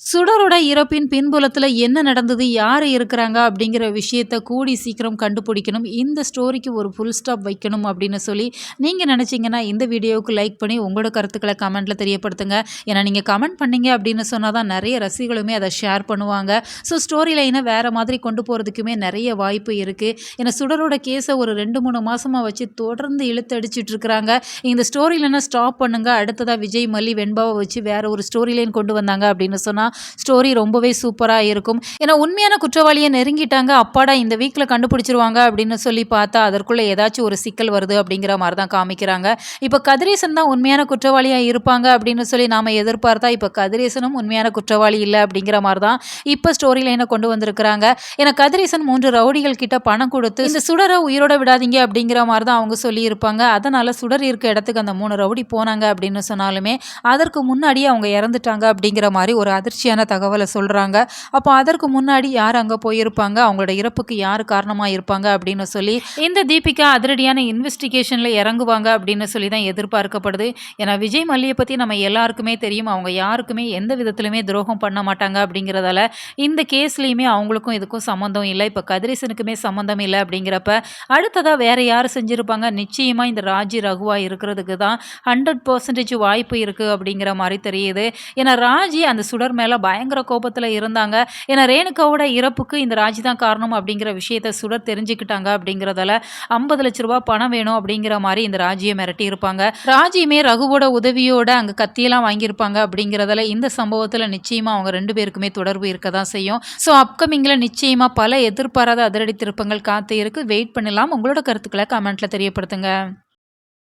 சுடரோட இறப்பின் பின்புலத்துல என்ன நடந்தது? யாரு இருக்கிறாங்க? அப்படிங்கிற விஷயத்த கூடி சீக்கிரம் கண்டுபிடிக்கணும். இந்த ஸ்டோரிக்கு ஒரு ஃபுல் ஸ்டாப் வைக்கணும் அப்படின்னு சொல்லி நீங்க நினைச்சீங்கன்னா, இந்த வீடியோவுக்கு லைக் பண்ணி உங்களோட கருத்துக்கள கமெண்ட்ல தெரியப்படுத்துங்க. ஏன்னா நீங்க கமெண்ட் பண்ணீங்க அப்படின்னு சொன்னா தான் நெறைய ரசிகர்களுமே அத ஷேர் பண்ணுவாங்க. ஸோ ஸ்டோரி லைன வேற மாதிரி கொண்டு போறதுக்குமே நெறைய வாய்ப்பு இருக்கு. ஏன்னா சுடரோட கேஸ ஒரு 2, 3 மாசமா வச்சு தொடர்ந்து இழுத்தடிச்சுட்டு இருக்கிறாங்க. இந்த ஸ்டோரி லைன ஸ்டாப் பண்ணுங்க. அடுத்ததா விஜய், மல்லி, வெண்பாவ வச்சு வேற ஒரு ஸ்டோரி லைன் கொண்டு வந்தாங்க அப்படின்னு சொன்னா ஸ்டோரி ரொம்பவே சூப்பரா இருக்கும். ஏன்னா உண்மையான குற்றவாளிய நெருங்கிட்டாங்க. அப்பாடா இந்த வீக்ல கண்டுபிடிச்சிருவாங்க அப்படின்னு சொல்லி பார்த்தா, அதற்குள்ள ஏதாச்சும் ஒரு சிக்கல் வருது அப்படிங்கிற மாரி தான் காமிக்கிறாங்க. இப்ப கதிரேசன் தான் உண்மையான குற்றவாளியா இருப்பாங்க அப்படின்னு சொல்லி நாம எதிர்பார்த்தா, இப்ப கதிரேசனும் உண்மையான குற்றவாளி இல்ல அப்படிங்கிற மாரி தான் இப்ப ஸ்டோரி லைன கொண்டு வந்திருக்கிறாங்க. ஏன்னா கதிரேசன் 3 ரவுடிகள் கிட்ட பணம் குடுத்து இந்த சுடர உயிரோட விடாதீங்க அப்படிங்கிற மாரி தான் அவங்க சொல்லியிருப்பாங்க. அதனால சுடர் இருக்க இடத்துக்கு அந்த 3 ரவுடி போனாங்க அப்படின்னு சொன்னாலுமே, அதற்கு முன்னாடியே அவங்க இறந்துட்டாங்க அப்படிங்கிற மாரி ஒரு அதிர்ச்சியான தகவல சொல்றாங்க. அப்போ அதற்கு முன்னாடி யார் அங்க போயிருப்பாங்க? அவங்களோட இறப்புக்கு யார் காரணமா இருப்பாங்க? அப்படின்னு சொல்லி இந்த தீபிகா அதிரடியான இன்வெஸ்டிகேஷன்ல இறங்குவாங்க அப்படின்னு சொல்லி தான் எதிர்பார்க்கப்படுது. ஏன்னா விஜய் மல்லிய பத்தி நம்ம எல்லாருக்குமே தெரியும். அவங்க யாருக்குமே எந்த விதத்திலுமே துரோகம் பண்ண மாட்டாங்க அப்படிங்கிறதால, இந்த கேஸ்லயுமே அவங்களுக்கும் இதுக்கும் சம்மந்தம் இல்ல. இப்ப கதிரேசனுக்குமே சம்மந்தம் இல்ல அப்படிங்கிறப்ப, அடுத்ததா வேற யாரு செஞ்சிருப்பாங்க? நிச்சயமா இந்த ராஜி ரகுவா இருக்கிறதுக்கு தான் 100% வாய்ப்பு இருக்கு அப்படிங்கிற மாரி தெரியுது. ஏன்னா ராஜி அந்த சுடர் மேல பயங்கர கோபத்துல இருந்தாங்க. ஏன்னா ரேணுகாவோட இறப்புக்கு இந்த ராஜி தான் காரணம் அப்படிங்கிற விஷயத்த சுடர் தெரிஞ்சுக்கிட்டாங்க அப்படிங்கிறதால 50 லட்ச ரூபாய் பணம் வேணும் அப்படிங்கிற மாரி இந்த ராஜிய மிரட்டியிருப்பாங்க. ராஜியுமே ரகுவோட உதவியோட அங்க கத்தியெல்லாம் வாங்கியிருப்பாங்க அப்படிங்கிறதால இந்த சம்பவத்துல நிச்சயமா அவங்க 2 பேருக்குமே தொடர்பு இருக்க தான் செய்யும். ஸோ அப்கமிங்ல நிச்சயமா பல எதிர்பாராத அதிரடி திருப்பங்கள் காத்து இருக்கு. வெயிட் பண்ணலாம். உங்களோட கருத்துக்கள கமெண்ட்ல தெரியப்படுத்துங்க.